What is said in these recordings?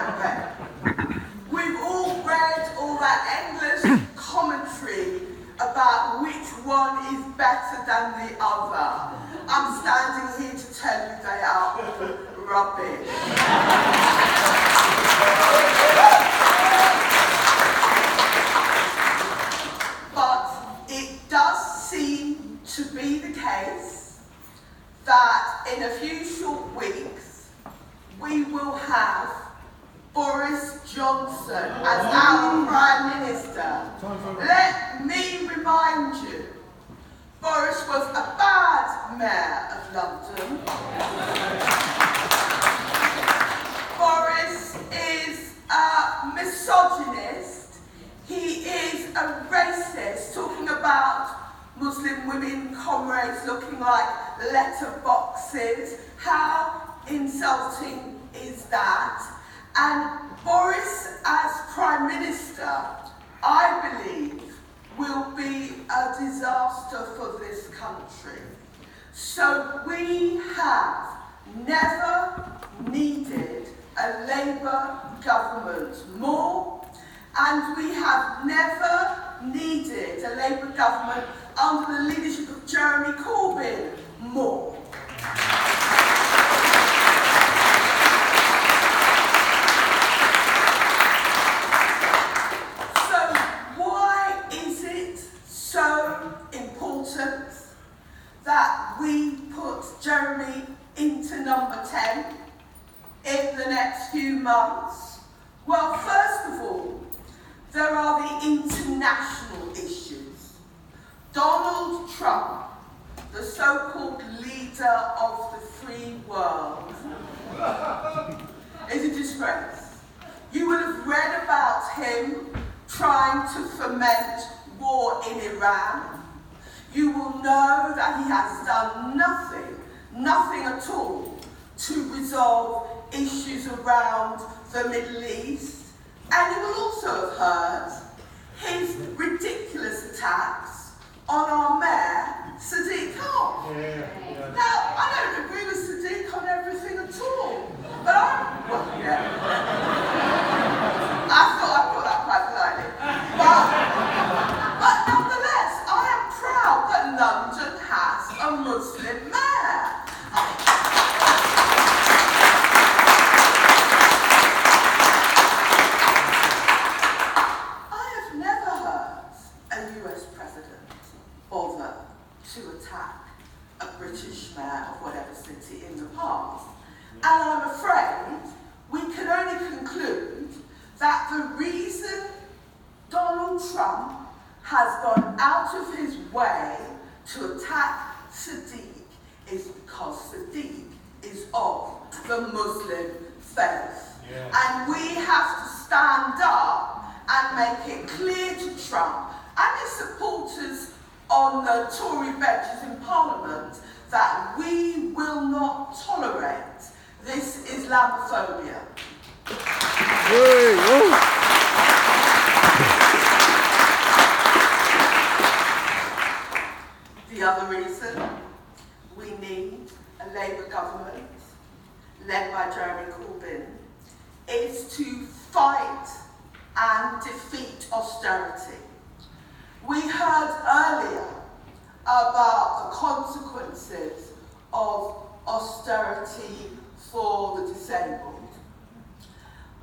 and read. We've all read all that endless commentary about which one is better than the other. I'm standing here to tell you they are rubbish. But it does seem to be the case that in a few short weeks we will have Boris Johnson as our Prime Minister. Let me remind you, Boris was a bad mayor of London. Boris is a misogynist. He is a racist, talking about Muslim women comrades looking like letterboxes. How insulting is that? And Boris as Prime Minister, I believe, will be a disaster for this country. So we have never needed a Labour government more, and we have never needed a Labour government under the leadership of Jeremy Corbyn more. So important that we put Jeremy into number 10 in the next few months? Well, first of all, there are the international issues. Donald Trump, the so-called leader of the free world, is a disgrace. You will have read about him trying to foment war in Iran. You will know that he has done nothing at all to resolve issues around the Middle East. And you will also have heard his ridiculous attacks on our mayor, Sadiq Khan. Now, I don't agree with Sadiq on everything at all, but I thought I put that quite politely. But nonetheless, I am proud that London has a Muslim mayor. I have never heard a US president bother to attack a British mayor of whatever city in the past. And I'm afraid we can only conclude that the reason Donald Trump has gone out of his way to attack Sadiq is because Sadiq is of the Muslim faith. And we have to stand up and make it clear to Trump and his supporters on the Tory benches in Parliament that we will not tolerate this Islamophobia. The other reason we need a Labour government led by Jeremy Corbyn is to fight and defeat austerity. We heard earlier about the consequences of austerity for the disabled.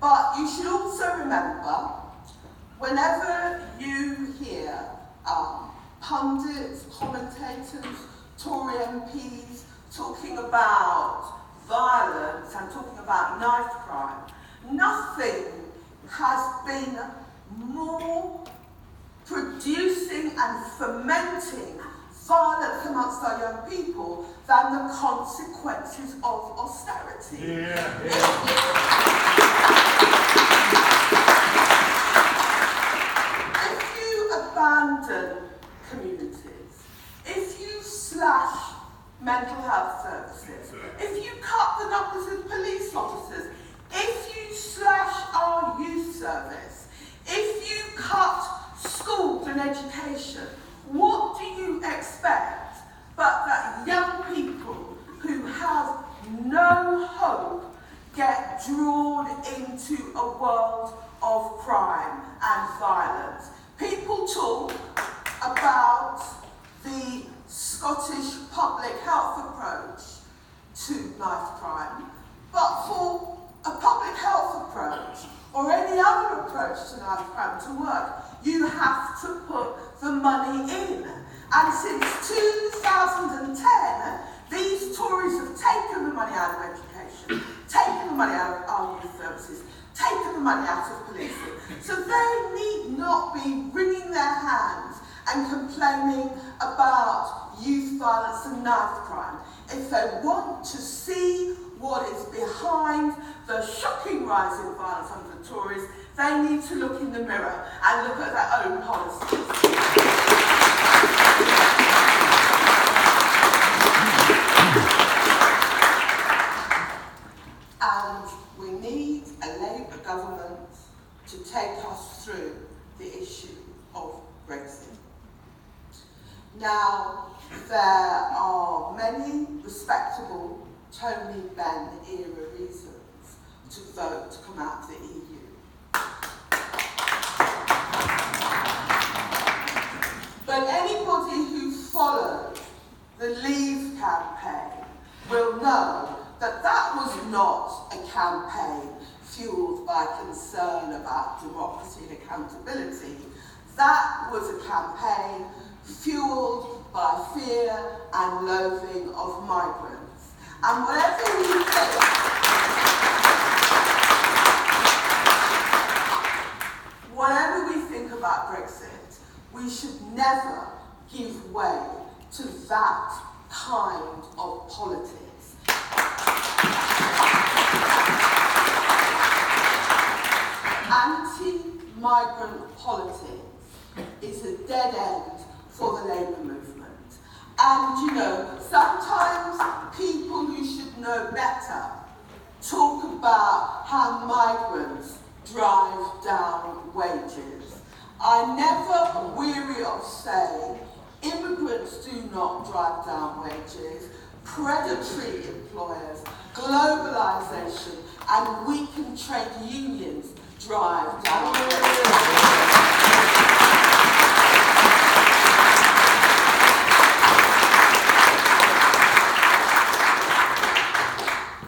But you should also remember, whenever you hear pundits, commentators, Tory MPs talking about violence and talking about knife crime, nothing has been more producing and fomenting violence amongst our young people than the consequences of austerity. If you abandon communities, if you slash mental health services, if you cut the numbers of police officers, if you slash our youth service, if you cut schools and education, what do you expect but that young people who have no hope get drawn into a world of crime and violence. People talk about the Scottish public health approach to knife crime, but for a public health approach or any other approach to knife crime to work, you have to put the money in. And since 2010, these Tories have taken the money out of education, taken the money out of our youth services, taken the money out of policing. So they need not be wringing their hands and complaining about youth violence and knife crime. If they want to see what is behind the shocking rise in violence under the Tories, they need to look in the mirror and look at their own policies. And we need a Labour government to take us through the issue of Brexit. Now, there are many respectable Tony Benn era reasons to vote to come out of the EU. But anybody who followed the Leave campaign will know that that was not a campaign fueled by concern about democracy and accountability. That was a campaign fueled by fear and loathing of migrants. And whatever we think about Brexit, we should never give way to that kind of politics. Anti-migrant politics is a dead end for the Labour movement. And you know, sometimes people who should know better talk about how migrants drive down wages. I never weary of saying immigrants do not drive down wages. Predatory employers, globalisation, and weakened trade unions drive down wages.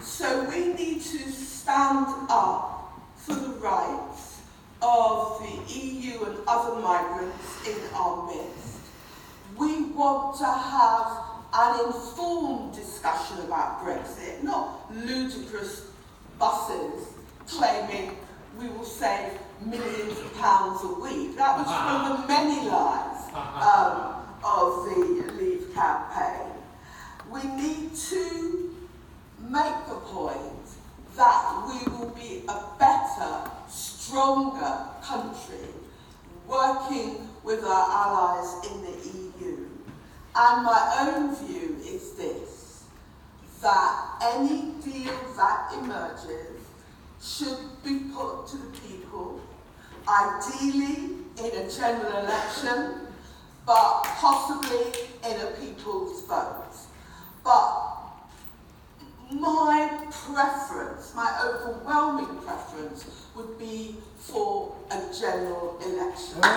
So we need to stand up for the rights of the EU and other migrants in our midst. We want to have an informed discussion about Brexit, not ludicrous buses claiming we will save millions of pounds a week. That was one of the many lies of the Leave campaign. We need to make the point that we will be a better, stronger country working with our allies in the EU. And my own view is this, that any deal that emerges should be put to the people, ideally in a general election, but possibly in a people's vote. But my preference, my overwhelming preference, would be for a general election. We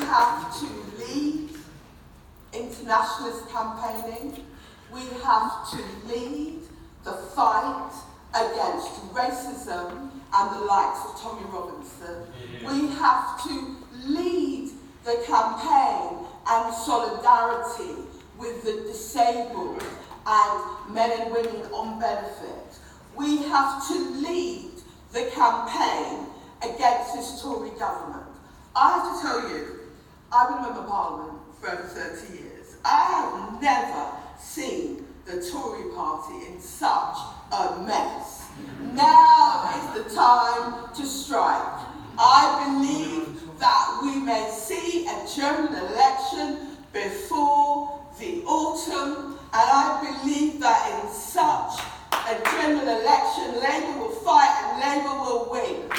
have to lead internationalist campaigning. We have to lead the fight against racism and the likes of Tommy Robinson. We have to lead the campaign and solidarity with the disabled and men and women on benefit. We have to lead the campaign against this Tory government. I have to tell you, I've been a member of Parliament for over 30 years. I have never seen the Tory party in such a mess. Now is the time to strike. I believe that we may see a general election before the autumn, and I believe that in such a general election, Labour will fight and Labour will win.